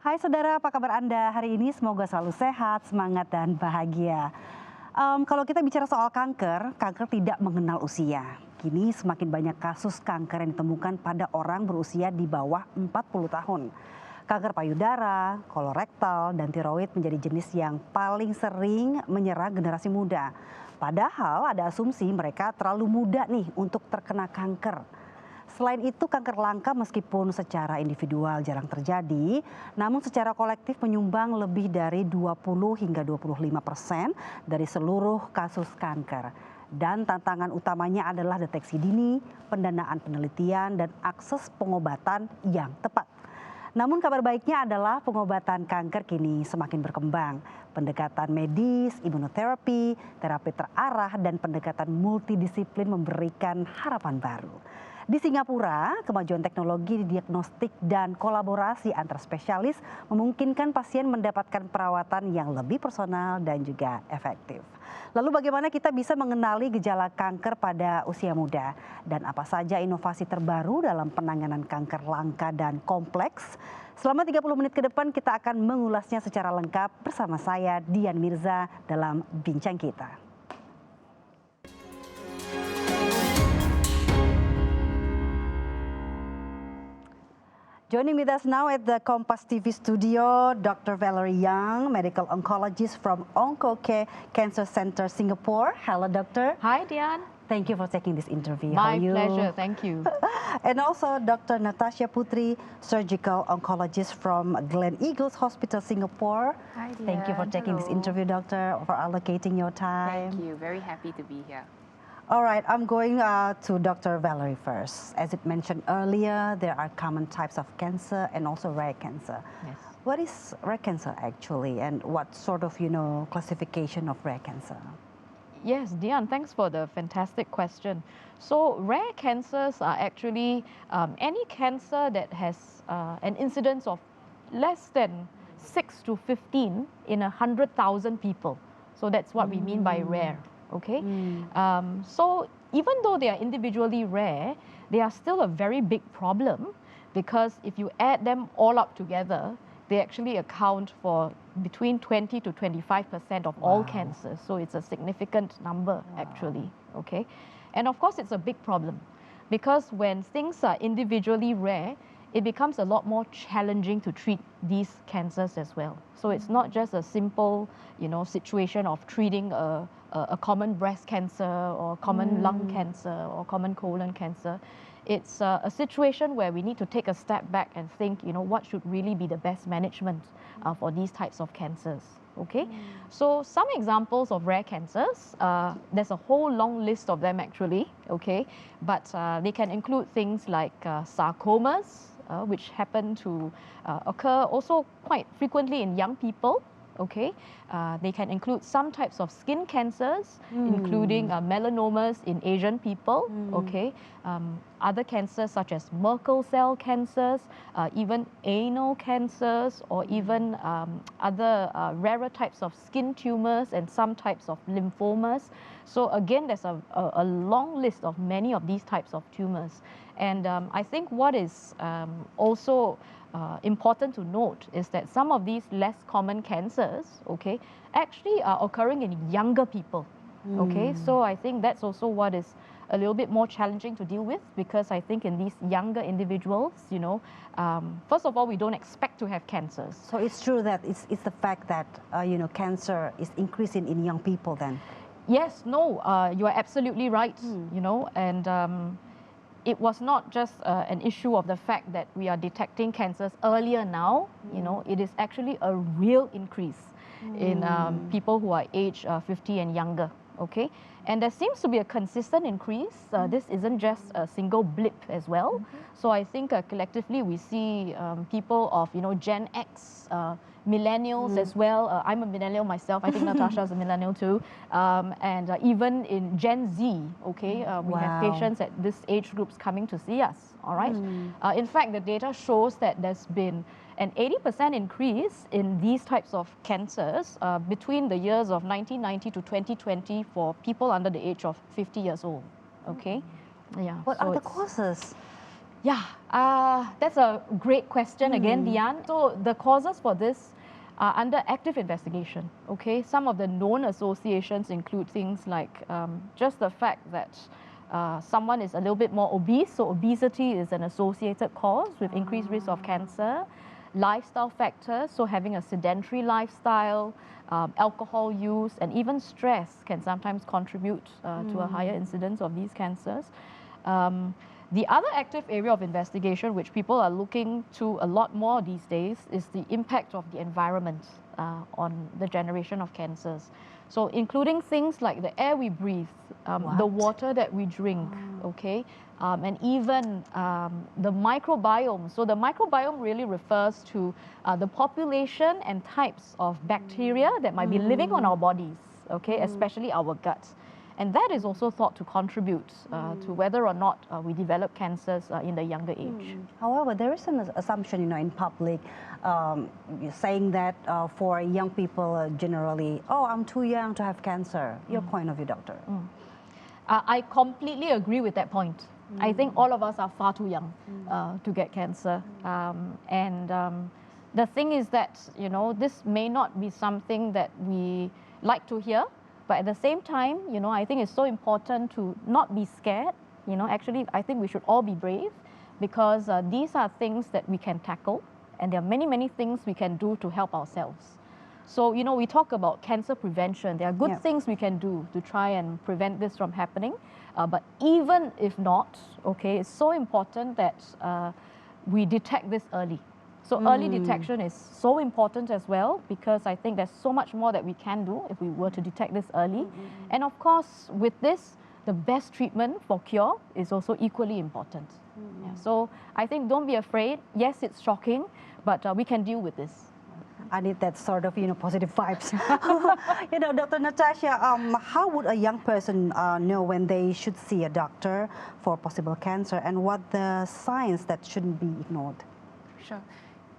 Hai saudara, apa kabar Anda hari ini? Semoga selalu sehat, semangat, dan bahagia. Kalau kita bicara soal kanker, kanker tidak mengenal usia. Kini semakin banyak kasus kanker yang ditemukan pada orang berusia di bawah 40 tahun. Kanker payudara, kolorektal, dan tiroid menjadi jenis yang paling sering menyerang generasi muda. Padahal ada asumsi mereka terlalu muda nih untuk terkena kanker. Selain itu, kanker langka meskipun secara individual jarang terjadi, namun secara kolektif menyumbang lebih dari 20 hingga 25% dari seluruh kasus kanker. Dan tantangan utamanya adalah deteksi dini, pendanaan penelitian, dan akses pengobatan yang tepat. Namun kabar baiknya adalah pengobatan kanker kini semakin berkembang. Pendekatan medis, imunoterapi, terapi terarah, dan pendekatan multidisiplin memberikan harapan baru. Di Singapura, kemajuan teknologi di diagnostik dan kolaborasi antar spesialis memungkinkan pasien mendapatkan perawatan yang lebih personal dan juga efektif. Lalu bagaimana kita bisa mengenali gejala kanker pada usia muda? Dan apa saja inovasi terbaru dalam penanganan kanker langka dan kompleks? Selama 30 menit ke depan kita akan mengulasnya secara lengkap bersama saya Dian Mirza dalam Bincang Kita. Joining with us now at the Kompas TV studio, Dr. Valerie Young, medical oncologist from OncoCare Cancer Center, Singapore. Hello, doctor. Hi, Dian. Thank you for taking this interview. My How are you? pleasure, thank you. And also Dr. Natasha Putri, surgical oncologist from Glen Eagles Hospital, Singapore. Hi, Dian. Thank you for taking this interview, doctor, for allocating your time. Thank you. Very happy to be here. All right, I'm going to Dr. Valerie first. As it mentioned earlier, there are common types of cancer and also rare cancer. Yes. What is rare cancer actually, and what sort of, classification of rare cancer? Yes, Dian, thanks for the fantastic question. So rare cancers are actually any cancer that has an incidence of less than 6 to 15 in 100,000 people. So that's what we mean by rare. Okay, so even though they are individually rare, they are still a very big problem, because if you add them all up together, they actually account for between 20 to 25% of all cancers. So it's a significant number actually. Okay, and of course it's a big problem, because when things are individually rare, it becomes a lot more challenging to treat these cancers as well. So it's not just a simple, situation of treating a common breast cancer or common lung cancer or common colon cancer. It's a situation where we need to take a step back and think, what should really be the best management for these types of cancers. Okay, so some examples of rare cancers, there's a whole long list of them actually, okay, but they can include things like sarcomas, which happen to occur also quite frequently in young people. Okay, they can include some types of skin cancers, including melanomas in Asian people. Okay, other cancers such as Merkel cell cancers, even anal cancers, or even other rarer types of skin tumors and some types of lymphomas. So again, there's a long list of many of these types of tumors. And I think what is also important to note is that some of these less common cancers, okay, actually are occurring in younger people. Okay, so I think that's also what is a little bit more challenging to deal with, because I think in these younger individuals, first of all, we don't expect to have cancers. So it's true that it's the fact that, cancer is increasing in young people then? Yes, no, you are absolutely right, and it was not just an issue of the fact that we are detecting cancers earlier now, it is actually a real increase in people who are age 50 and younger, okay? And there seems to be a consistent increase. This isn't just a single blip as well. So I think collectively we see people of, Gen X, millennials as well. I'm a millennial myself. I think Natasha's a millennial too. And even in Gen Z, okay, we have patients at this age groups coming to see us, all right? In fact, the data shows that there's been an 80% increase in these types of cancers between the years of 1990 to 2020 for people under the age of 50 years old, okay? Yeah. What are the causes? Yeah, that's a great question again, Dian. So the causes for this are under active investigation, okay? Some of the known associations include things like just the fact that someone is a little bit more obese, so obesity is an associated cause with increased risk of cancer. Lifestyle factors, so having a sedentary lifestyle, alcohol use, and even stress can sometimes contribute to a higher incidence of these cancers. The other active area of investigation, which people are looking to a lot more these days, is the impact of the environment on the generation of cancers. So including things like the air we breathe, the water that we drink, okay, and even the microbiome. So the microbiome really refers to the population and types of bacteria that might be living on our bodies, okay, especially our guts. And that is also thought to contribute to whether or not we develop cancers in the younger age. However, there is an assumption, in public, saying that for young people generally, oh, I'm too young to have cancer. Your point of view, doctor? I completely agree with that point. I think all of us are far too young to get cancer. The thing is that, this may not be something that we like to hear. But at the same time, I think it's so important to not be scared. Actually, I think we should all be brave because these are things that we can tackle. And there are many, many things we can do to help ourselves. So, we talk about cancer prevention. There are good things we can do to try and prevent this from happening. But even if not, okay, it's so important that we detect this early. So early detection is so important as well because I think there's so much more that we can do if we were to detect this early. And of course, with this, the best treatment for cure is also equally important. Yeah, so I think don't be afraid. Yes, it's shocking, but we can deal with this. I need that sort of, positive vibes. Dr. Natasha, how would a young person know when they should see a doctor for possible cancer and what the signs that shouldn't be ignored? Sure.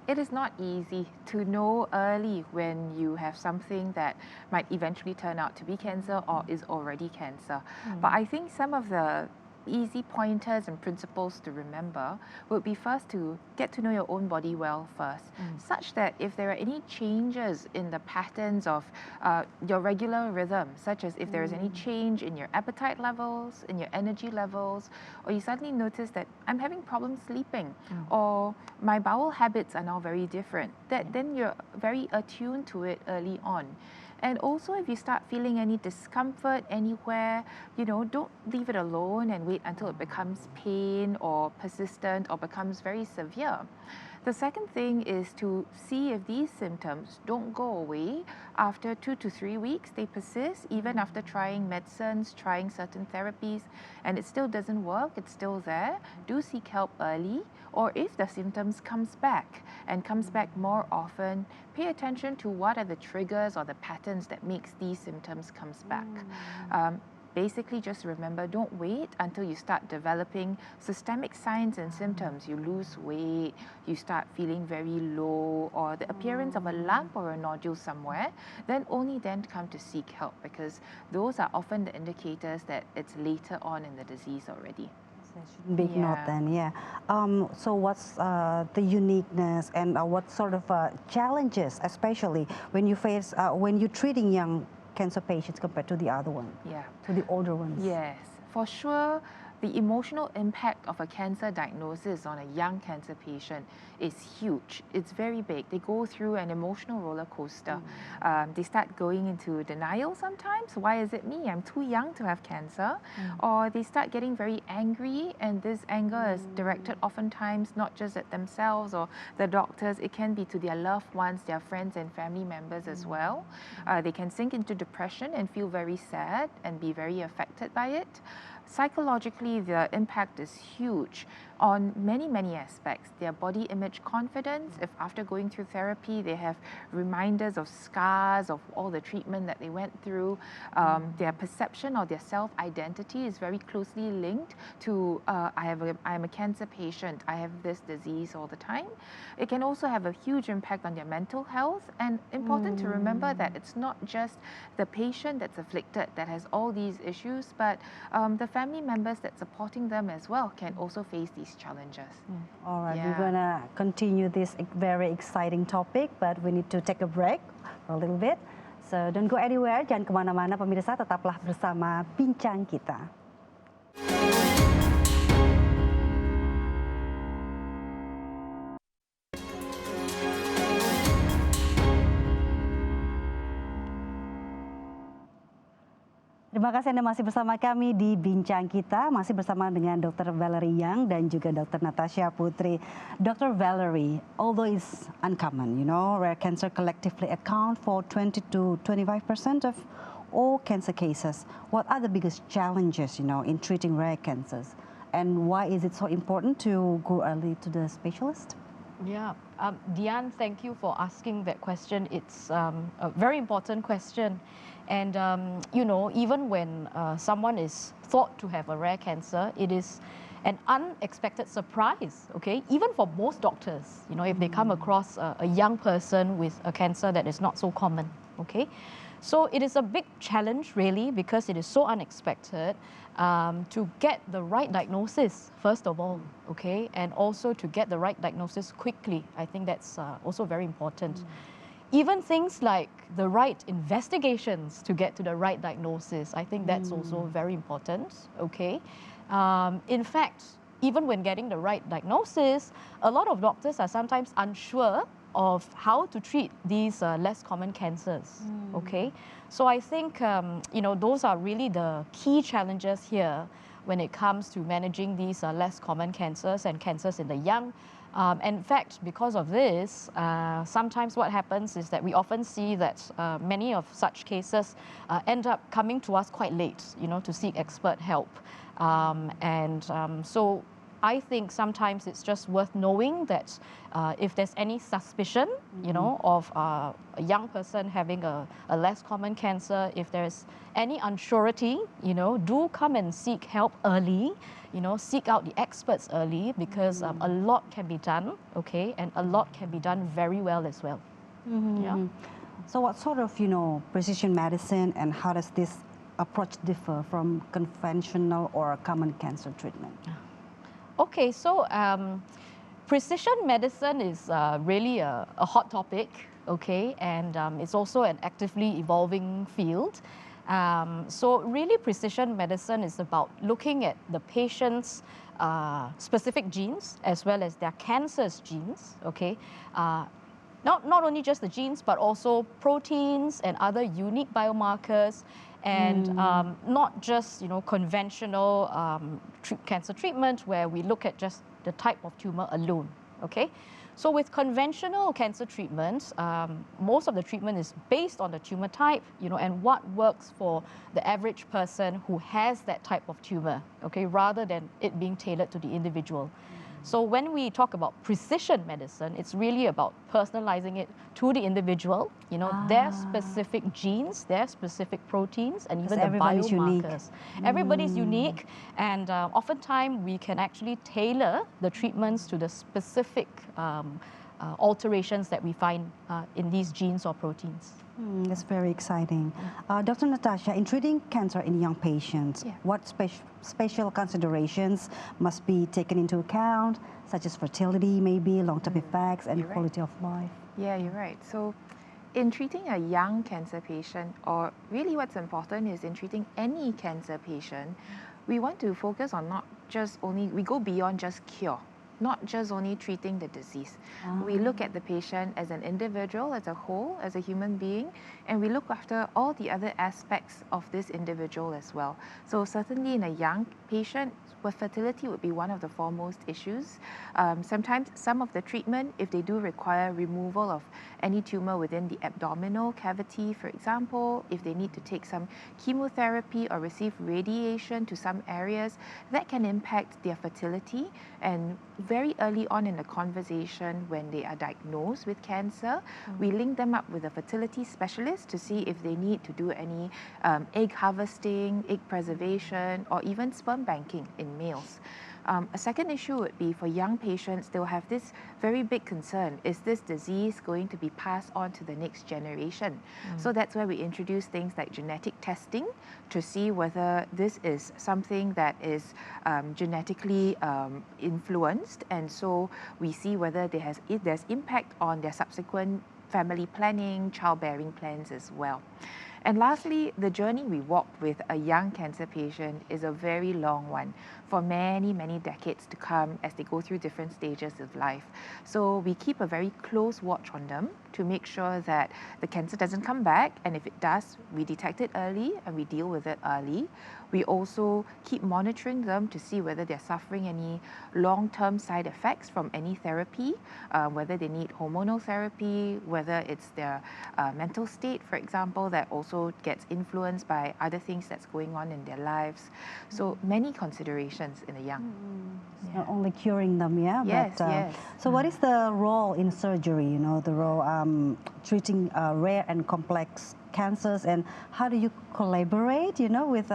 It is not easy to know early when you have something that might eventually turn out to be cancer or is already cancer. But I think some of the easy pointers and principles to remember would be first to get to know your own body well first, such that if there are any changes in the patterns of your regular rhythm, such as if there is any change in your appetite levels, in your energy levels, or you suddenly notice that I'm having problems sleeping, or my bowel habits are now very different, then you're very attuned to it early on. And also, if you start feeling any discomfort anywhere, don't leave it alone and wait until it becomes pain or persistent or becomes very severe. The second thing is to see if these symptoms don't go away after 2 to 3 weeks. They persist even after trying medicines, trying certain therapies, and it still doesn't work, it's still there. Do seek help early, or if the symptoms comes back and comes back more often, pay attention to what are the triggers or the patterns that makes these symptoms comes back. Basically, just remember, don't wait until you start developing systemic signs and symptoms. You lose weight, you start feeling very low, or the appearance of a lump or a nodule somewhere, then only then come to seek help, because those are often the indicators that it's later on in the disease already. Shouldn't be ignored then, yeah. So what's the uniqueness and what sort of challenges, especially when you face, when you're treating young cancer patients compared to the other one, to the older ones? Yes, for sure. The emotional impact of a cancer diagnosis on a young cancer patient is huge. It's very big. They go through an emotional roller coaster. They start going into denial sometimes. Why is it me? I'm too young to have cancer. Or they start getting very angry, and this anger is directed oftentimes not just at themselves or the doctors. It can be to their loved ones, their friends and family members as well. They can sink into depression and feel very sad and be very affected by it. Psychologically, the impact is huge on many, many aspects. Their body image confidence, if after going through therapy, they have reminders of scars of all the treatment that they went through, their perception or their self-identity is very closely linked to, I am a cancer patient, I have this disease all the time. It can also have a huge impact on their mental health, and important to remember that it's not just the patient that's afflicted that has all these issues, but the family members that's supporting them as well can also face these these challenges. All right, we're Yeah. gonna continue this very exciting topic, but we need to take a break for a little bit. So don't go anywhere, jangan kemana-mana pemirsa, tetaplah bersama Bincang Kita. Terima kasih Anda masih bersama kami di Bincang Kita, masih bersama dengan Dr. Valerie Yang dan juga Dr. Natasha Putri. Dr. Valerie, although it's uncommon, rare cancer collectively account for 20 to 25% of all cancer cases. What are the biggest challenges, in treating rare cancers? And why is it so important to go early to the specialist? Yeah, Dian, thank you for asking that question. It's a very important question. And, even when someone is thought to have a rare cancer, it is an unexpected surprise, okay? Even for most doctors, if they come across a young person with a cancer that is not so common, okay? So it is a big challenge, really, because it is so unexpected to get the right diagnosis, first of all, okay? And also to get the right diagnosis quickly. I think that's also very important. Even things like the right investigations to get to the right diagnosis, I think that's also very important, okay? In fact, even when getting the right diagnosis, a lot of doctors are sometimes unsure of how to treat these less common cancers, okay? So I think, those are really the key challenges here when it comes to managing these less common cancers and cancers in the young. In fact, because of this, sometimes what happens is that we often see that many of such cases end up coming to us quite late, to seek expert help. So I think sometimes it's just worth knowing that if there's any suspicion, of a young person having a less common cancer, if there's any unsurety, do come and seek help early, seek out the experts early, because a lot can be done, okay, and a lot can be done very well as well. Yeah. So what sort of, precision medicine, and how does this approach differ from conventional or common cancer treatment? Okay, so precision medicine is really a hot topic, okay, and it's also an actively evolving field. So really precision medicine is about looking at the patient's specific genes as well as their cancer's genes, okay. Not only just the genes, but also proteins and other unique biomarkers, and not just conventional cancer treatment where we look at just the type of tumor alone, okay? So with conventional cancer treatments, most of the treatment is based on the tumor type, and what works for the average person who has that type of tumor, okay, rather than it being tailored to the individual. So when we talk about precision medicine, it's really about personalizing it to the individual, their specific genes, their specific proteins, and even the everybody's biomarkers. unique. Everybody's unique, and oftentimes we can actually tailor the treatments to the specific alterations that we find in these genes or proteins. That's very exciting. Dr. Natasha, in treating cancer in young patients, what special considerations must be taken into account, such as fertility, maybe long-term effects, and quality of life? Yeah, you're right. So in treating a young cancer patient, or really what's important is in treating any cancer patient, we want to focus on not just only, we go beyond just cure. Not just only treating the disease. We look at the patient as an individual, as a whole, as a human being, and we look after all the other aspects of this individual as well. So certainly in a young patient, fertility would be one of the foremost issues. Sometimes some of the treatment, if they do require removal of any tumor within the abdominal cavity, for example, if they need to take some chemotherapy or receive radiation to some areas, that can impact their fertility. And very early on in the conversation, when they are diagnosed with cancer, we link them up with a fertility specialist to see if they need to do any egg harvesting, egg preservation, or even sperm banking in males. A second issue would be for young patients, they'll have this very big concern. Is this disease going to be passed on to the next generation? So that's where we introduce things like genetic testing to see whether this is something that is genetically influenced. And so we see whether there's impact on their subsequent family planning, childbearing plans as well. And lastly, the journey we walk with a young cancer patient is a very long one for many, many decades to come as they go through different stages of life. So we keep a very close watch on them to make sure that the cancer doesn't come back, and if it does, we detect it early and we deal with it early. We also keep monitoring them to see whether they're suffering any long-term side effects from any therapy, whether they need hormonal therapy, whether it's their mental state, for example, that also gets influenced by other things that's going on in their lives. So many considerations in the young. It's not only curing them, yeah? Yes, but, yes. So what is the role in surgery, the role treating rare and complex cancers, and how do you collaborate, with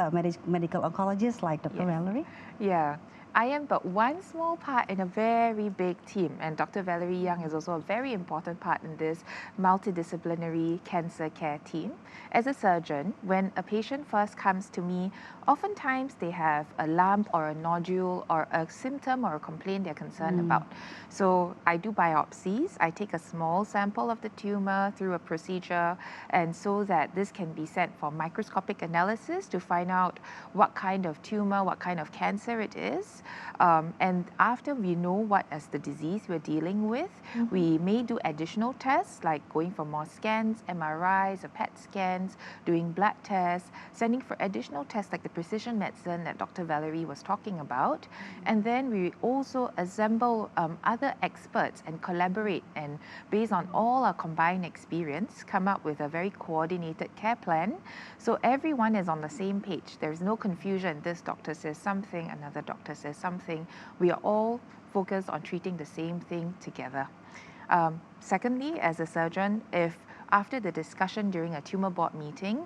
medical oncologists like Dr. Valerie? Yeah. I am but one small part in a very big team, and Dr. Valerie Young is also a very important part in this multidisciplinary cancer care team. As a surgeon, when a patient first comes to me, oftentimes they have a lump or a nodule or a symptom or a complaint they're concerned about. So I do biopsies. I take a small sample of the tumor through a procedure, and so that this can be sent for microscopic analysis to find out what kind of tumor, what kind of cancer it is. And after we know what is the disease we're dealing with, we may do additional tests like going for more scans, MRIs or PET scans, doing blood tests, sending for additional tests like the precision medicine that Dr. Valerie was talking about. And then we also assemble other experts and collaborate, and based on all our combined experience, come up with a very coordinated care plan. So everyone is on the same page. There's no confusion. This doctor says something, another doctor says something. We are all focused on treating the same thing together. Secondly, as a surgeon, if after the discussion during a tumor board meeting,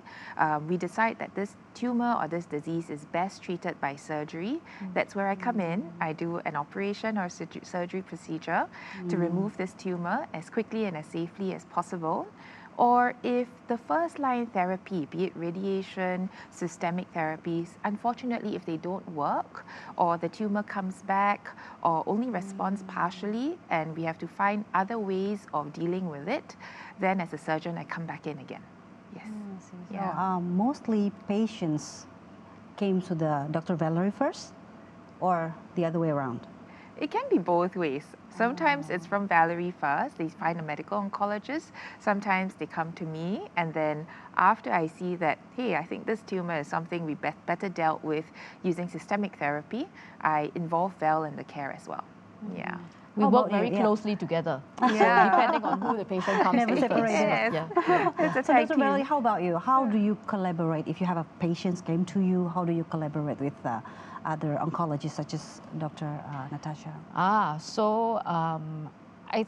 we decide that this tumor or this disease is best treated by surgery, that's where I come in. I do an operation or surgery procedure to remove this tumor as quickly and as safely as possible. Or if the first line therapy, be it radiation, systemic therapies, unfortunately, if they don't work, or the tumor comes back, or only responds partially, and we have to find other ways of dealing with it, then as a surgeon, I come back in again. Yes. So, mostly patients came to the Dr. Valerie first, or the other way around? It can be both ways. Sometimes it's from Valerie first, they find a medical oncologist. Sometimes they come to me, and then after I see that, hey, I think this tumor is something we better dealt with using systemic therapy, I involve Val in the care as well. Yeah. We work very closely together. So depending on who the patient comes Never to separate first. it. It's a So tight Dr. team. Valerie, how about you? How do you collaborate? If you have a patient came to you, how do you collaborate with other oncologists such as Dr. Natasha? I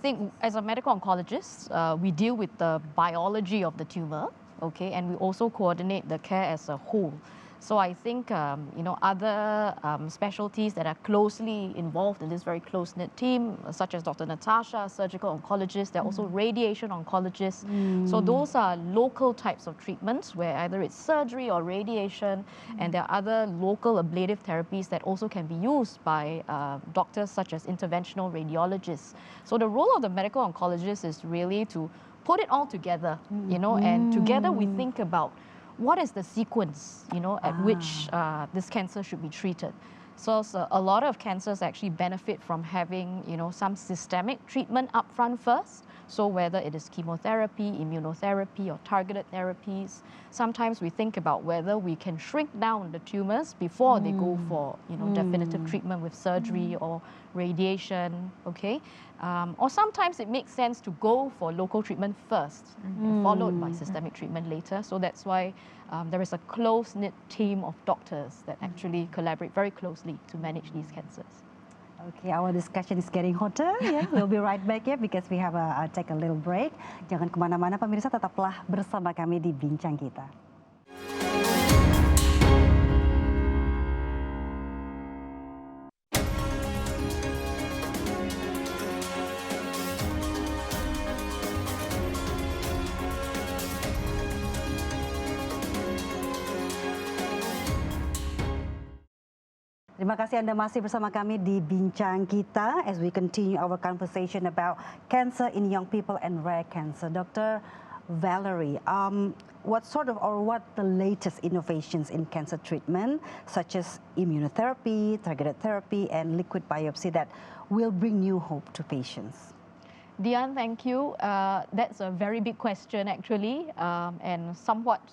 think as a medical oncologist, we deal with the biology of the tumor, okay, and we also coordinate the care as a whole. So I think, other specialties that are closely involved in this very close-knit team, such as Dr. Natasha, surgical oncologist, there are also radiation oncologists. So those are local types of treatments where either it's surgery or radiation, and there are other local ablative therapies that also can be used by doctors such as interventional radiologists. So the role of the medical oncologist is really to put it all together, and together we think about what is the sequence, at which this cancer should be treated. So a lot of cancers actually benefit from having, some systemic treatment upfront first. So whether it is chemotherapy, immunotherapy, or targeted therapies, sometimes we think about whether we can shrink down the tumors before they go for, definitive treatment with surgery or radiation, okay? Or sometimes it makes sense to go for local treatment first, followed by systemic treatment later. So that's why there is a close-knit team of doctors that actually collaborate very closely to manage these cancers. Okay, our discussion is getting hotter. Yeah, we'll be right back because we have take a little break. Jangan kemana-mana pemirsa, tetaplah bersama kami di Bincang Kita. Terima kasih Anda masih bersama kami di Bincang Kita as we continue our conversation about cancer in young people and rare cancer. Dr. Valerie, what the latest innovations in cancer treatment, such as immunotherapy, targeted therapy, and liquid biopsy that will bring new hope to patients? Dian, thank you. That's a very big question actually, and somewhat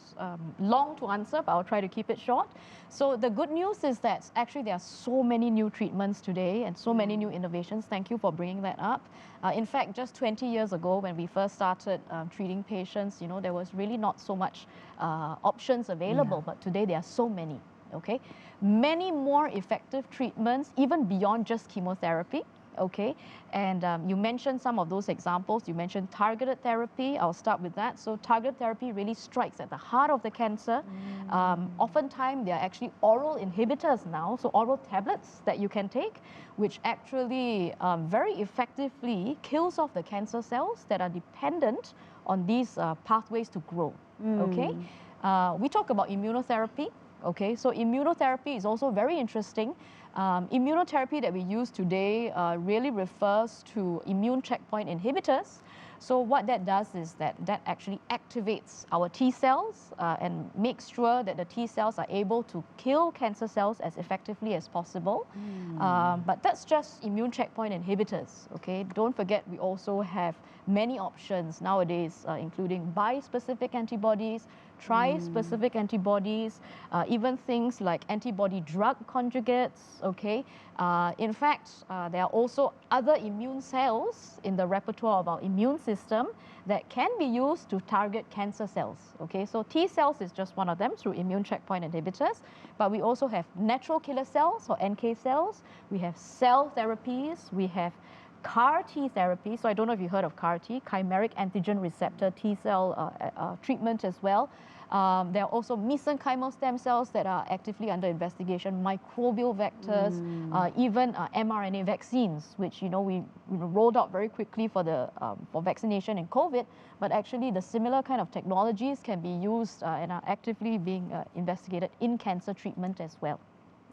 long to answer, but I'll try to keep it short. So the good news is that actually there are so many new treatments today and so many new innovations. Thank you for bringing that up. In fact, just 20 years ago when we first started treating patients, there was really not so much options available, but today there are so many, okay? Many more effective treatments, even beyond just chemotherapy. Okay, and you mentioned some of those examples. You mentioned targeted therapy. I'll start with that. So targeted therapy really strikes at the heart of the cancer. Oftentimes, they are actually oral inhibitors now, so oral tablets that you can take, which actually very effectively kills off the cancer cells that are dependent on these pathways to grow. Okay, we talk about immunotherapy. Okay, so immunotherapy is also very interesting. Immunotherapy that we use today really refers to immune checkpoint inhibitors. So what that does is that actually activates our T cells and makes sure that the T cells are able to kill cancer cells as effectively as possible. But that's just immune checkpoint inhibitors, okay? Don't forget we also have many options nowadays, including bispecific antibodies, tri-specific antibodies, even things like antibody drug conjugates, okay? In fact, there are also other immune cells in the repertoire of our immune system that can be used to target cancer cells, okay? So T cells is just one of them through immune checkpoint inhibitors, but we also have natural killer cells or NK cells, we have cell therapies, we have CAR T therapy. So I don't know if you heard of CAR T, chimeric antigen receptor T cell treatment as well. There are also mesenchymal stem cells that are actively under investigation, microbial vectors, even mRNA vaccines, which we rolled out very quickly for vaccination in COVID. But actually, the similar kind of technologies can be used and are actively being investigated in cancer treatment as well.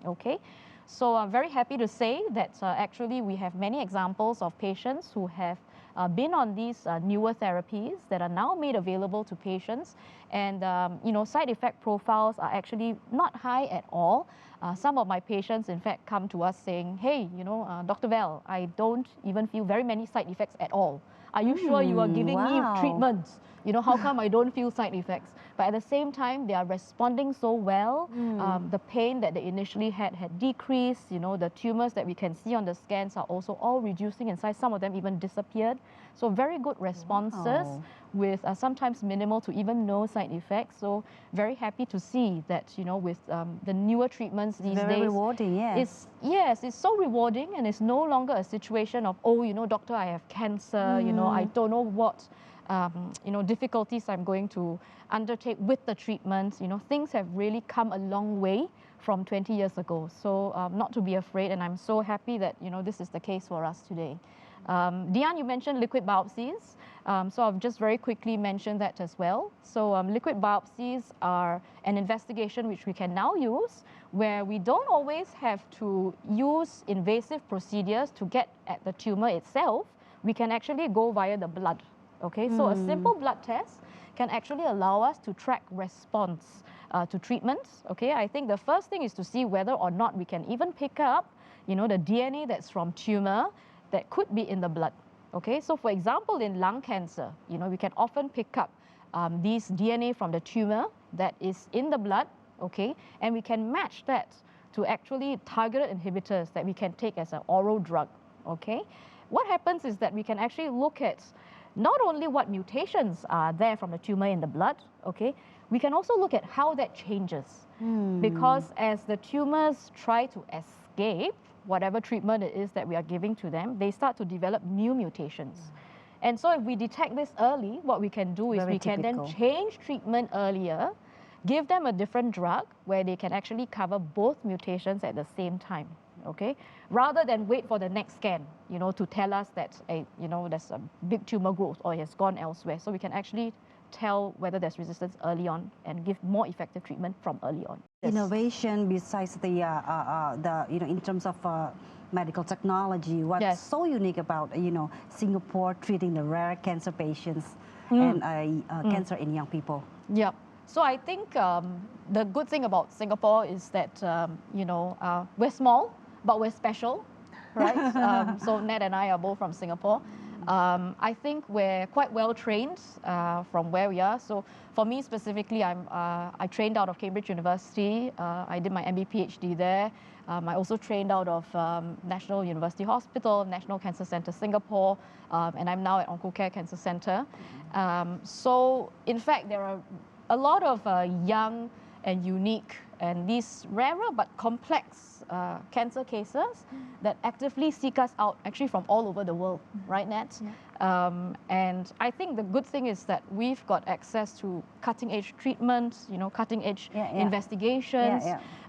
Okay. So I'm very happy to say that actually we have many examples of patients who have been on these newer therapies that are now made available to patients, and side effect profiles are actually not high at all. Some of my patients in fact come to us saying, hey, Dr. Val, I don't even feel very many side effects at all. Are you sure you are giving me treatments? How come I don't feel side effects? But at the same time, they are responding so well. The pain that they initially had decreased. The tumors that we can see on the scans are also all reducing in size. Some of them even disappeared. So very good responses with sometimes minimal to even no side effects. So very happy to see that, with the newer treatments these days. Very rewarding, yes. It's so rewarding, and it's no longer a situation of, oh, doctor, I have cancer, I don't know what difficulties I'm going to undertake with the treatments. Things have really come a long way from 20 years ago. So not to be afraid, and I'm so happy that, this is the case for us today. Dian, you mentioned liquid biopsies. So I've just very quickly mentioned that as well. So liquid biopsies are an investigation which we can now use, where we don't always have to use invasive procedures to get at the tumor itself. We can actually go via the blood. Okay, so a simple blood test can actually allow us to track response to treatments. Okay, I think the first thing is to see whether or not we can even pick up, the DNA that's from tumor that could be in the blood. Okay, so for example, in lung cancer, we can often pick up these DNA from the tumor that is in the blood. Okay, and we can match that to actually targeted inhibitors that we can take as an oral drug. Okay, what happens is that we can actually look at not only what mutations are there from the tumor in the blood, okay, we can also look at how that changes. Because as the tumors try to escape whatever treatment it is that we are giving to them, they start to develop new mutations. And so if we detect this early, what we can do is can then change treatment earlier, give them a different drug where they can actually cover both mutations at the same time. Okay, rather than wait for the next scan, to tell us that there's a big tumor growth or it has gone elsewhere. So we can actually tell whether there's resistance early on and give more effective treatment from early on. Innovation besides the in terms of medical technology, what's Yes. so unique about Singapore treating the rare cancer patients and cancer in young people? Yep. So I think the good thing about Singapore is that we're small, but we're special, right? So Ned and I are both from Singapore. I think we're quite well trained from where we are. So for me specifically, I trained out of Cambridge University. I did my MB PhD there. I also trained out of National University Hospital, National Cancer Centre Singapore, and I'm now at OncoCare Cancer Centre. So in fact, there are a lot of young and unique and these rarer but complex cancer cases that actively seek us out actually from all over the world, right, Nat? And I think the good thing is that we've got access to cutting-edge treatments, cutting-edge investigations.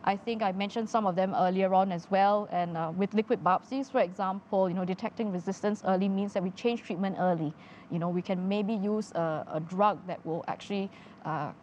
I think I mentioned some of them earlier on as well. And with liquid biopsies, for example, detecting resistance early means that we change treatment early. We can maybe use a drug that will actually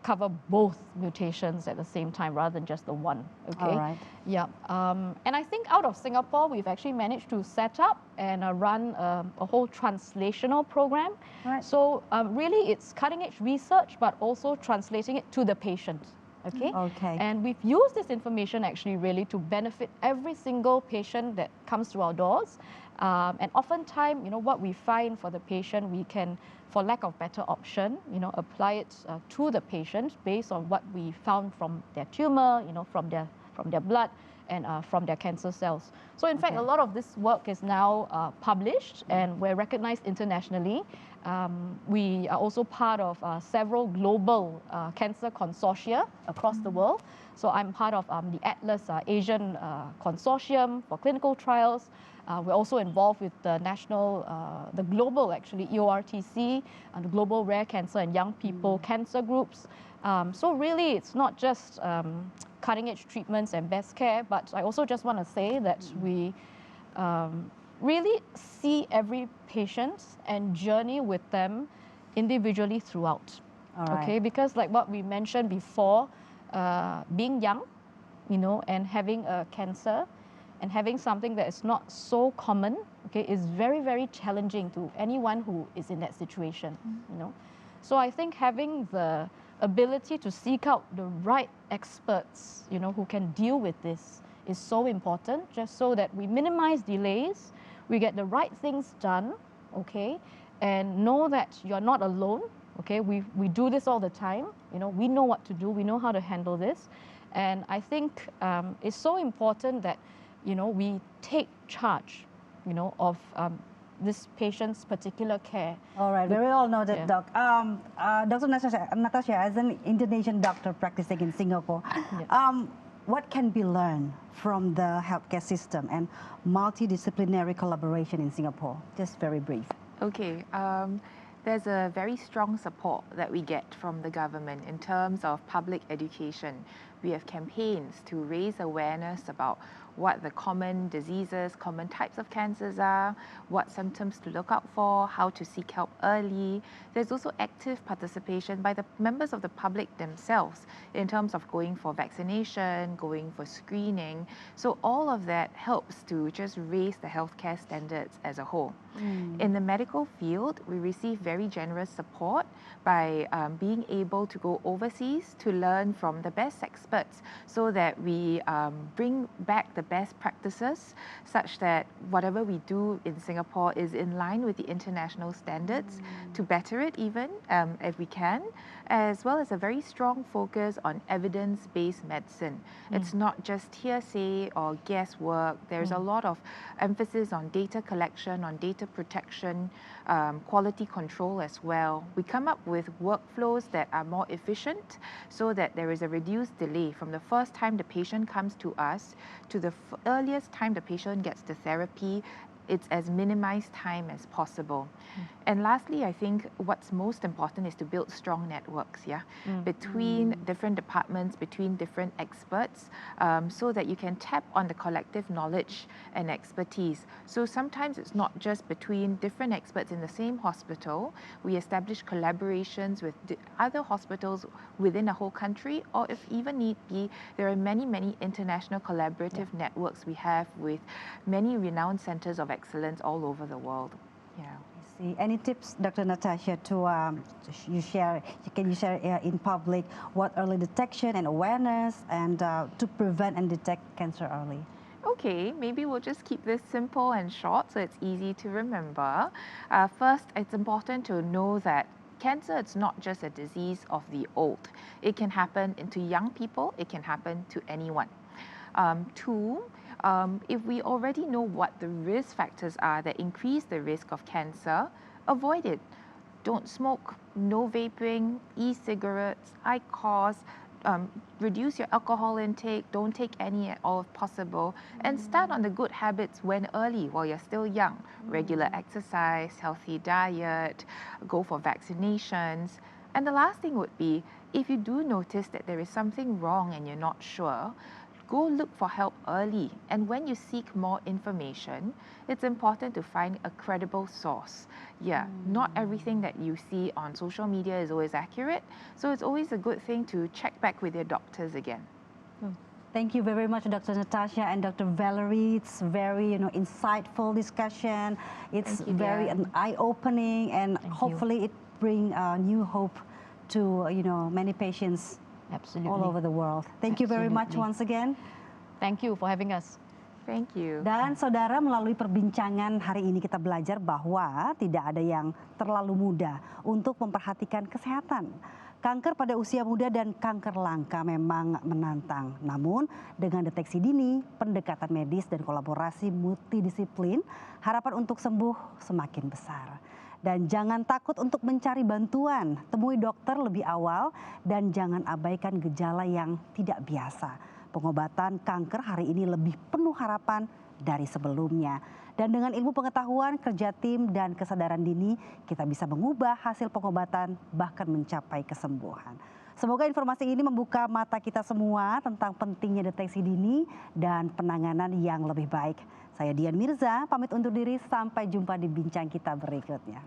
cover both mutations at the same time rather than just the one. Okay. All right. Yeah. And I think out of Singapore, we've actually managed to set up and run a whole translational program. Right. So really, it's cutting-edge research, but also translating it to the patient. Okay. Okay. And we've used this information actually really to benefit every single patient that comes through our doors. And oftentimes, what we find for the patient, we can, for lack of better option, apply it to the patient based on what we found from their tumor, from their blood and from their cancer cells. So in fact, a lot of this work is now published and we're recognized internationally. We are also part of several global cancer consortia across the world. So I'm part of the Atlas Asian Consortium for clinical trials. We're also involved with the the global actually EORTC and the Global Rare Cancer and Young People Cancer Groups. So really, it's not just cutting-edge treatments and best care, but I also just want to say that we really see every patient and journey with them individually throughout. All right. Okay, because like what we mentioned before, being young, and having a cancer and having something that is not so common, okay, is very, very challenging to anyone who is in that situation, So I think having the ability to seek out the right experts, who can deal with this is so important, just so that we minimize delays, we get the right things done, okay, and know that you're not alone, okay. We do this all the time, we know what to do, we know how to handle this, and I think it's so important that we take charge, of this patient's particular care. All right, we all know that, Doc. Dr. Natasha, as an Indonesian doctor practicing in Singapore, what can be learned from the healthcare system and multidisciplinary collaboration in Singapore? Just very brief. Okay. There's a very strong support that we get from the government in terms of public education. We have campaigns to raise awareness about what the common diseases, common types of cancers are, what symptoms to look out for, how to seek help early. There's also active participation by the members of the public themselves in terms of going for vaccination, going for screening. So all of that helps to just raise the healthcare standards as a whole. In the medical field, we receive very generous support by being able to go overseas to learn from the best experts so that we bring back the best practices such that whatever we do in Singapore is in line with the international standards, to better it even if we can, as well as a very strong focus on evidence-based medicine. It's not just hearsay or guesswork. There's a lot of emphasis on data collection, on data protection, quality control as well. We come up with workflows that are more efficient so that there is a reduced delay from the first time the patient comes to us to the earliest time the patient gets the therapy. it's as minimized time as possible. And lastly, I think what's most important is to build strong networks, between different departments, between different experts, so that you can tap on the collective knowledge and expertise. So sometimes it's not just between different experts in the same hospital. We establish collaborations with other hospitals within a whole country, or if even need be, there are many international collaborative networks we have with many renowned centers of excellence all over the world. Any tips, Dr. Natasha, to you share? Can you share in public what early detection and awareness and to prevent and detect cancer early? Okay, maybe we'll just keep this simple and short so it's easy to remember. First, it's important to know that cancer, it's not just a disease of the old. It can happen to young people, it can happen to anyone. Two, if we already know what the risk factors are that increase the risk of cancer, avoid it. Don't smoke, no vaping, e-cigarettes, IQOS, reduce your alcohol intake, don't take any at all if possible, and start on the good habits when early, while you're still young. Regular exercise, healthy diet, go for vaccinations. And the last thing would be, if you do notice that there is something wrong and you're not sure, go look for help early. And when you seek more information, it's important to find a credible source. Not everything that you see on social media is always accurate. So it's always a good thing to check back with your doctors again. Thank you very much, Dr. Natasha and Dr. Valerie. It's very, insightful discussion. It's very eye-opening, and hopefully it brings new hope to, many patients all over the world. Thank you very much once again. Thank you for having us. Thank you. Dan saudara, melalui perbincangan hari ini kita belajar bahwa tidak ada yang terlalu muda untuk memperhatikan kesehatan. Kanker pada usia muda dan kanker langka memang menantang. Namun dengan deteksi dini, pendekatan medis dan kolaborasi multidisiplin, harapan untuk sembuh semakin besar. Dan jangan takut untuk mencari bantuan, temui dokter lebih awal dan jangan abaikan gejala yang tidak biasa. Pengobatan kanker hari ini lebih penuh harapan dari sebelumnya. Dan dengan ilmu pengetahuan, kerja tim, dan kesadaran dini, kita bisa mengubah hasil pengobatan bahkan mencapai kesembuhan. Semoga informasi ini membuka mata kita semua tentang pentingnya deteksi dini dan penanganan yang lebih baik. Saya Dian Mirza, pamit undur diri, sampai jumpa di bincang kita berikutnya.